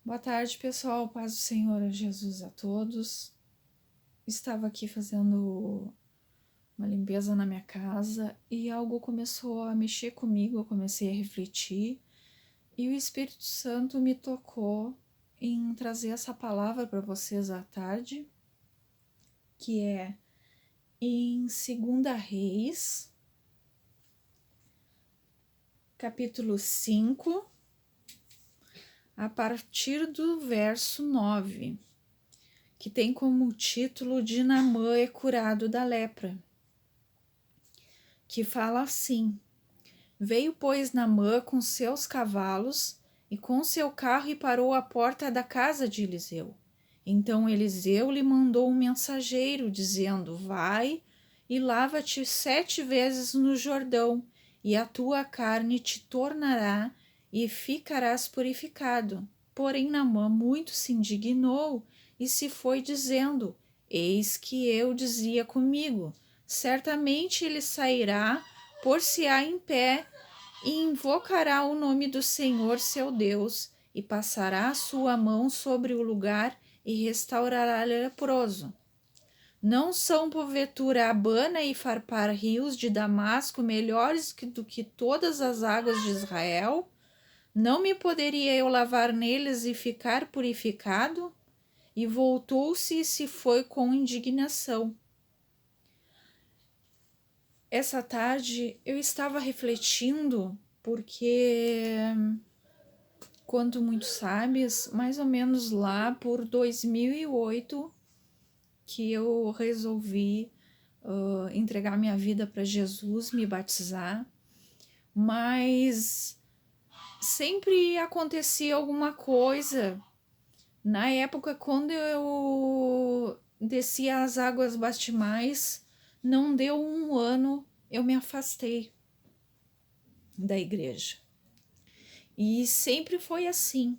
Boa tarde, pessoal. Paz do Senhor Jesus a todos. Estava aqui fazendo uma limpeza na minha casa e algo começou a mexer comigo. Eu comecei a refletir e o Espírito Santo me tocou em trazer essa palavra para vocês à tarde, que é em 2 Reis, capítulo 5, a partir do verso 9. Que tem como título de Naamã é curado da lepra, que fala assim: Veio, pois, Naamã com seus cavalos e com seu carro e parou à porta da casa de Eliseu. Então Eliseu lhe mandou um mensageiro, dizendo: Vai e lava-te 7 vezes no Jordão, e a tua carne te tornará e ficarás purificado. Porém Naamã muito se indignou e se foi dizendo: Eis que eu dizia comigo: certamente ele sairá, por-se-á em pé e invocará o nome do Senhor seu Deus, e passará a sua mão sobre o lugar e restaurará o leproso. Não são porventura Abana e Farpar rios de Damasco melhores do que todas as águas de Israel? Não me poderia eu lavar neles e ficar purificado? E voltou-se e se foi com indignação. Essa tarde eu estava refletindo porque, quanto muito sabes, mais ou menos lá por 2008 que eu resolvi entregar minha vida para Jesus, me batizar, mas sempre acontecia alguma coisa. Na época, quando eu descia as águas batimais, não deu um ano, eu me afastei da igreja. E sempre foi assim.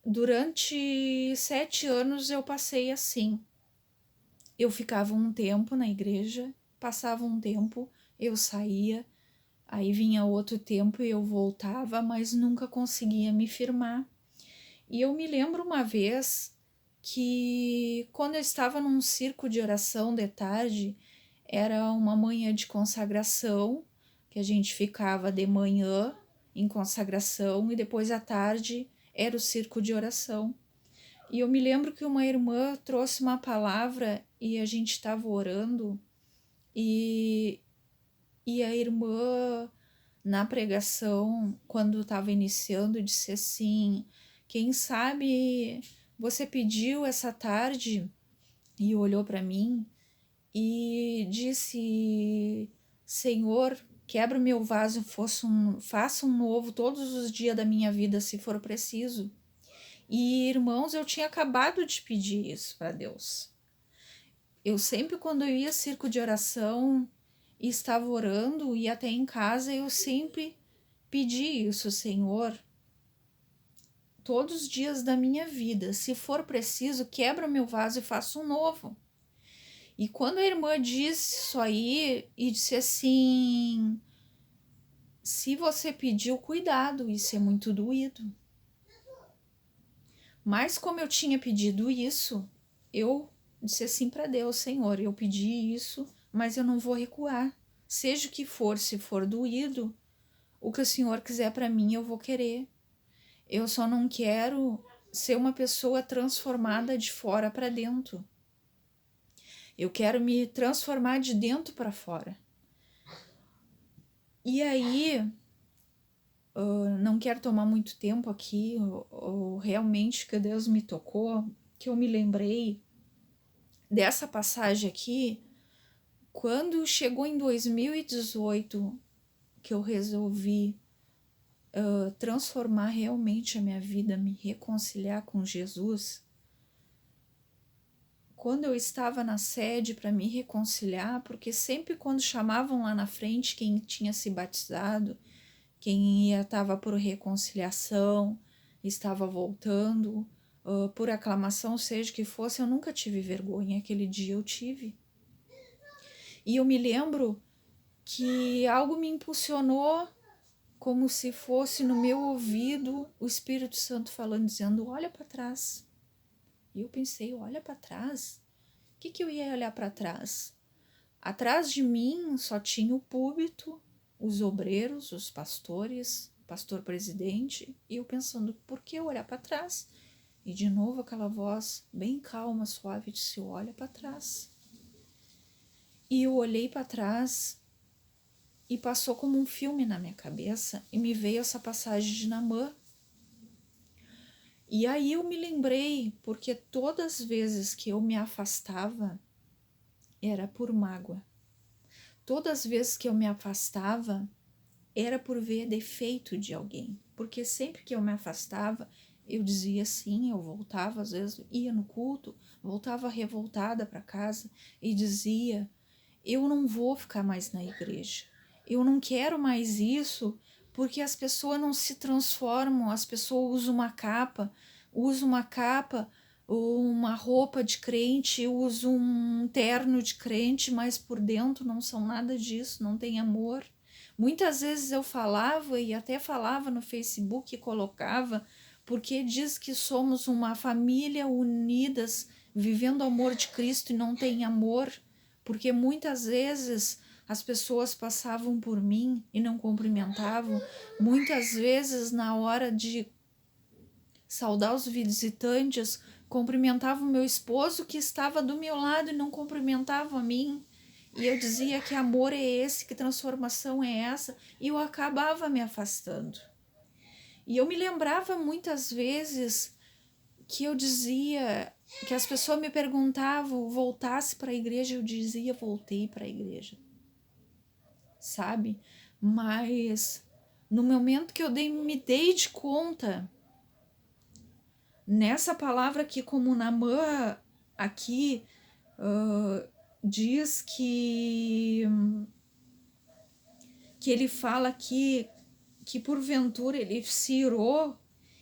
Durante 7 anos eu passei assim. Eu ficava um tempo na igreja, passava um tempo, eu saía, aí vinha outro tempo e eu voltava, mas nunca conseguia me firmar. E eu me lembro uma vez que, quando eu estava num circo de oração de tarde, era uma manhã de consagração, que a gente ficava de manhã em consagração e depois à tarde era o circo de oração. E eu me lembro que uma irmã trouxe uma palavra e a gente estava orando e, e a irmã, na pregação, quando estava iniciando, disse assim: quem sabe você pediu essa tarde, e olhou para mim e disse: Senhor, quebra o meu vaso, faça um novo todos os dias da minha vida, se for preciso. E, irmãos, eu tinha acabado de pedir isso para Deus. Eu sempre, quando eu ia circo de oração e estava orando, e até em casa, eu sempre pedi isso: Senhor, todos os dias da minha vida, se for preciso, quebra o meu vaso e faça um novo. E quando a irmã disse isso aí e disse assim: se você pediu, cuidado, isso é muito doído. Mas como eu tinha pedido isso, eu disse assim para Deus: Senhor, eu pedi isso, mas eu não vou recuar. Seja o que for, se for doído, o que o Senhor quiser para mim, eu vou querer. Eu só não quero ser uma pessoa transformada de fora para dentro. Eu quero me transformar de dentro para fora. E aí, não quero tomar muito tempo aqui, realmente que Deus me tocou, que eu me lembrei dessa passagem aqui, quando chegou em 2018, que eu resolvi transformar realmente a minha vida, me reconciliar com Jesus. Quando eu estava na sede para me reconciliar, porque sempre quando chamavam lá na frente quem tinha se batizado, quem estava por reconciliação, estava voltando, por aclamação, seja que fosse, eu nunca tive vergonha. Aquele dia eu tive. E eu me lembro que algo me impulsionou como se fosse no meu ouvido o Espírito Santo falando, dizendo, olha para trás. E eu pensei, olha para trás? O que eu ia olhar para trás? Atrás de mim só tinha o púlpito, os obreiros, os pastores, o pastor presidente, e eu pensando, por que eu olhar para trás? E de novo aquela voz bem calma, suave, disse, olha para trás. E eu olhei para trás e passou como um filme na minha cabeça e me veio essa passagem de Naamã. E aí eu me lembrei, porque todas as vezes que eu me afastava, era por mágoa. Todas as vezes que eu me afastava, era por ver defeito de alguém. Porque sempre que eu me afastava, eu dizia sim, eu voltava, às vezes ia no culto, voltava revoltada para casa e dizia, eu não vou ficar mais na igreja. Eu não quero mais isso, porque as pessoas não se transformam, as pessoas usam uma capa, uma roupa de crente, usam um terno de crente, mas por dentro não são nada disso, não tem amor. Muitas vezes eu falava e até falava no Facebook e colocava, porque diz que somos uma família unidas, vivendo o amor de Cristo e não tem amor, porque muitas vezes as pessoas passavam por mim e não cumprimentavam, muitas vezes na hora de saudar os visitantes, cumprimentava o meu esposo que estava do meu lado e não cumprimentava a mim. E eu dizia que amor é esse, que transformação é essa, e eu acabava me afastando. E eu me lembrava muitas vezes que eu dizia, que as pessoas me perguntavam, voltasse para a igreja, eu dizia, voltei para a igreja, sabe? Mas no momento que eu me dei de conta, nessa palavra aqui, como Naamã aqui diz que ele fala aqui que porventura ele se irou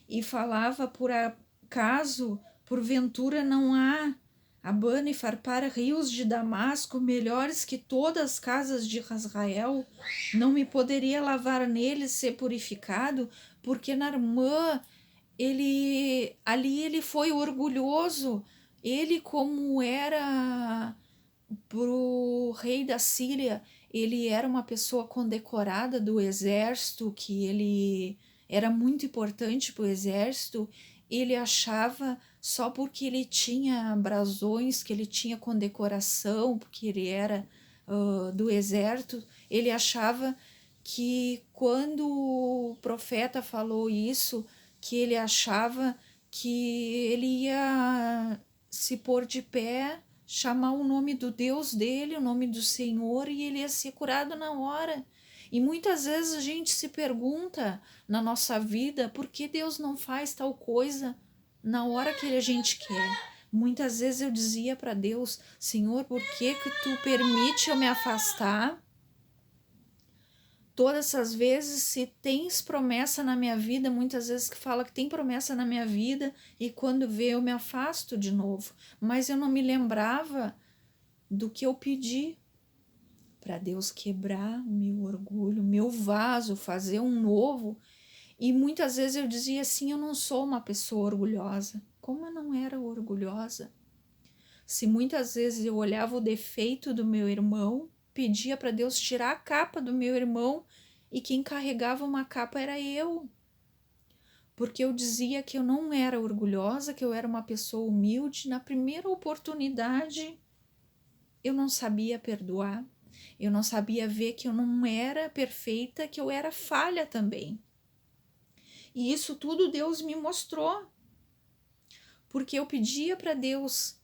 e falava por acaso, porventura não há Abana e Farpara, rios de Damasco, melhores que todas as casas de Israel, não me poderia lavar neles, ser purificado, porque Naamã, ele foi orgulhoso, ele como era pro rei da Síria, ele era uma pessoa condecorada do exército, que ele era muito importante para o exército, ele achava só porque ele tinha brasões, que ele tinha condecoração, porque ele era do exército, ele achava que quando o profeta falou isso, que ele achava que ele ia se pôr de pé, chamar o nome do Deus dele, o nome do Senhor, e ele ia ser curado na hora. E muitas vezes a gente se pergunta na nossa vida por que Deus não faz tal coisa na hora que a gente quer. Muitas vezes eu dizia para Deus, Senhor, por que tu permite eu me afastar? Todas essas vezes, se tens promessa na minha vida, muitas vezes que fala que tem promessa na minha vida e quando vê eu me afasto de novo. Mas eu não me lembrava do que eu pedi para Deus quebrar o meu orgulho, o meu vaso, fazer um novo. E muitas vezes eu dizia assim, eu não sou uma pessoa orgulhosa. Como eu não era orgulhosa? Se muitas vezes eu olhava o defeito do meu irmão, pedia para Deus tirar a capa do meu irmão e quem carregava uma capa era eu. Porque eu dizia que eu não era orgulhosa, que eu era uma pessoa humilde. Na primeira oportunidade, eu não sabia perdoar. Eu não sabia ver que eu não era perfeita, que eu era falha também. E isso tudo Deus me mostrou. Porque eu pedia para Deus,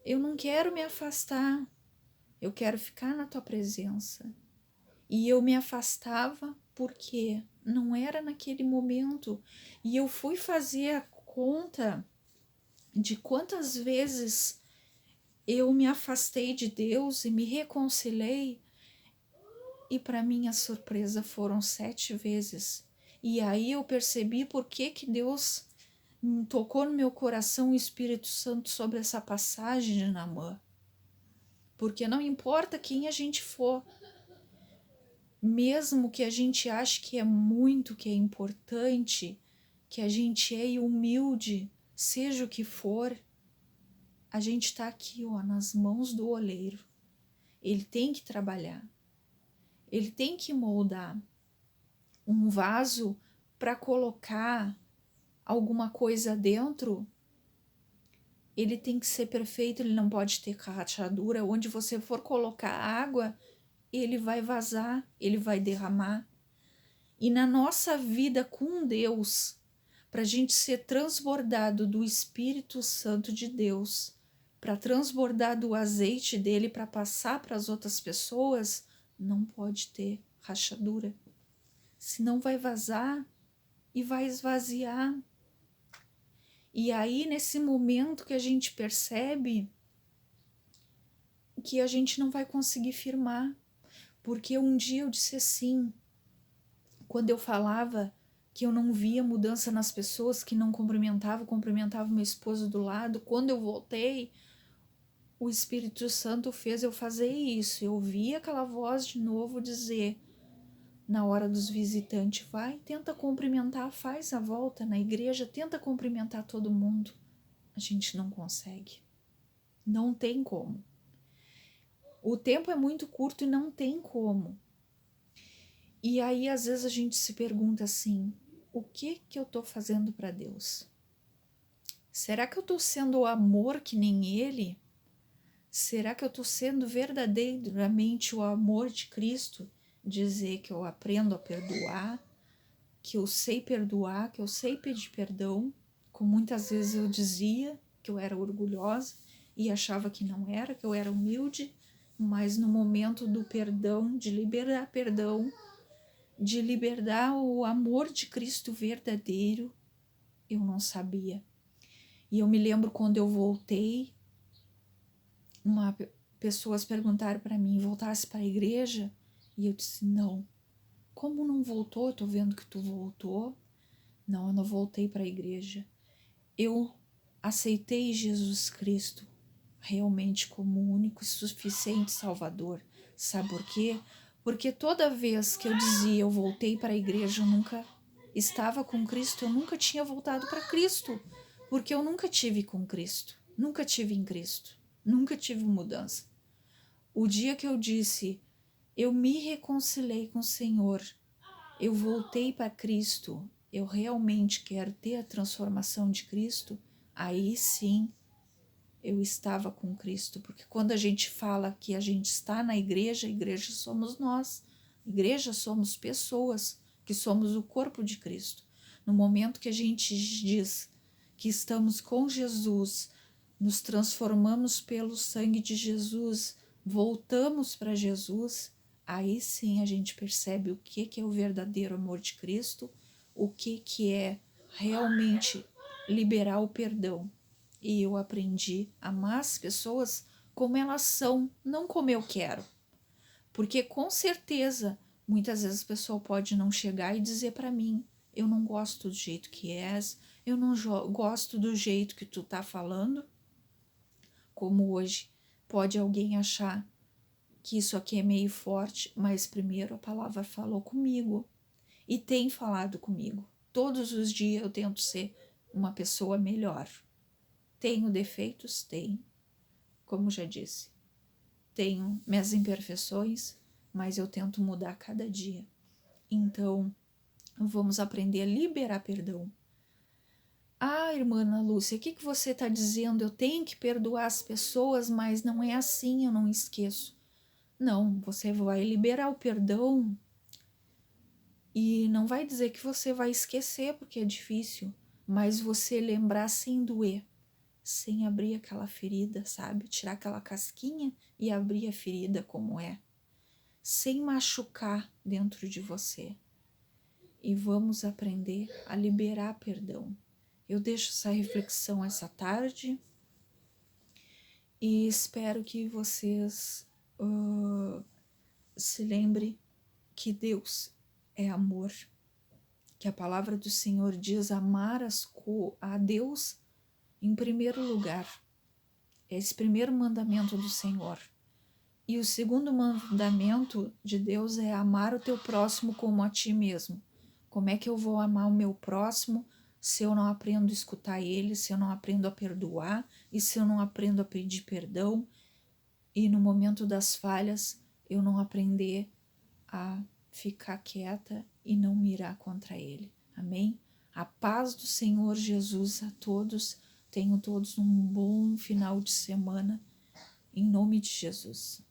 eu não quero me afastar. Eu quero ficar na tua presença. E eu me afastava porque não era naquele momento. E eu fui fazer a conta de quantas vezes eu me afastei de Deus e me reconciliei. E para minha surpresa foram 7 vezes. E aí eu percebi por que Deus tocou no meu coração o Espírito Santo sobre essa passagem de Naamã. Porque não importa quem a gente for, mesmo que a gente ache que é muito, que é importante, que a gente é humilde, seja o que for, a gente está aqui, ó, nas mãos do oleiro. Ele tem que trabalhar, ele tem que moldar um vaso para colocar alguma coisa dentro. Ele tem que ser perfeito, ele não pode ter rachadura. Onde você for colocar água, ele vai vazar, ele vai derramar. E na nossa vida com Deus, para a gente ser transbordado do Espírito Santo de Deus, para transbordar do azeite dele para passar para as outras pessoas, não pode ter rachadura. Senão vai vazar e vai esvaziar. E aí, nesse momento que a gente percebe que a gente não vai conseguir firmar. Porque um dia eu disse assim, quando eu falava que eu não via mudança nas pessoas, que não cumprimentava meu esposo do lado, quando eu voltei, o Espírito Santo fez eu fazer isso. Eu ouvi aquela voz de novo dizer, na hora dos visitantes, vai, tenta cumprimentar, faz a volta na igreja, tenta cumprimentar todo mundo. A gente não consegue. Não tem como. O tempo é muito curto e não tem como. E aí, às vezes, a gente se pergunta assim, o que eu tô fazendo para Deus? Será que eu tô sendo o amor que nem Ele? Será que eu tô sendo verdadeiramente o amor de Cristo? Dizer que eu aprendo a perdoar, que eu sei perdoar, que eu sei pedir perdão, como muitas vezes eu dizia que eu era orgulhosa e achava que não era, que eu era humilde, mas no momento do perdão, de liberar perdão, de liberar o amor de Cristo verdadeiro, eu não sabia. E eu me lembro quando eu voltei, pessoas perguntaram para mim, voltasse para a igreja? E eu disse, não. Como não voltou? Eu tô vendo que tu voltou. Não, eu não voltei para a igreja. Eu aceitei Jesus Cristo realmente como o único e suficiente Salvador. Sabe por quê? Porque toda vez que eu dizia eu voltei para a igreja, eu nunca estava com Cristo, eu nunca tinha voltado para Cristo, porque eu nunca tive com Cristo, nunca tive em Cristo, nunca tive mudança. O dia que eu disse, eu me reconciliei com o Senhor, eu voltei para Cristo, eu realmente quero ter a transformação de Cristo, aí sim eu estava com Cristo, porque quando a gente fala que a gente está na igreja, a igreja somos nós, a igreja somos pessoas, que somos o corpo de Cristo. No momento que a gente diz que estamos com Jesus, nos transformamos pelo sangue de Jesus, voltamos para Jesus, aí sim a gente percebe o que é o verdadeiro amor de Cristo, o que é realmente liberar o perdão. E eu aprendi a amar as pessoas como elas são, não como eu quero. Porque com certeza, muitas vezes a pessoa pode não chegar e dizer para mim, eu não gosto do jeito que és, eu não gosto do jeito que tu tá falando. Como hoje, pode alguém achar que isso aqui é meio forte, mas primeiro a palavra falou comigo e tem falado comigo. Todos os dias eu tento ser uma pessoa melhor. Tenho defeitos? Tenho, como já disse. Tenho minhas imperfeições, mas eu tento mudar cada dia. Então, vamos aprender a liberar perdão. Ah, irmã Ana Lúcia, o que você está dizendo? Eu tenho que perdoar as pessoas, mas não é assim, eu não esqueço. Não, você vai liberar o perdão e não vai dizer que você vai esquecer, porque é difícil, mas você lembrar sem doer, sem abrir aquela ferida, sabe? Tirar aquela casquinha e abrir a ferida como é, sem machucar dentro de você. E vamos aprender a liberar perdão. Eu deixo essa reflexão essa tarde e espero que vocês se lembrem que Deus é amor, que a palavra do Senhor diz amar a Deus em primeiro lugar. É esse primeiro mandamento do Senhor. E o segundo mandamento de Deus é amar o teu próximo como a ti mesmo. Como é que eu vou amar o meu próximo se eu não aprendo a escutar ele, se eu não aprendo a perdoar e se eu não aprendo a pedir perdão e no momento das falhas eu não aprender a ficar quieta e não mirar contra ele. Amém? A paz do Senhor Jesus a todos. Tenham todos um bom final de semana. Em nome de Jesus.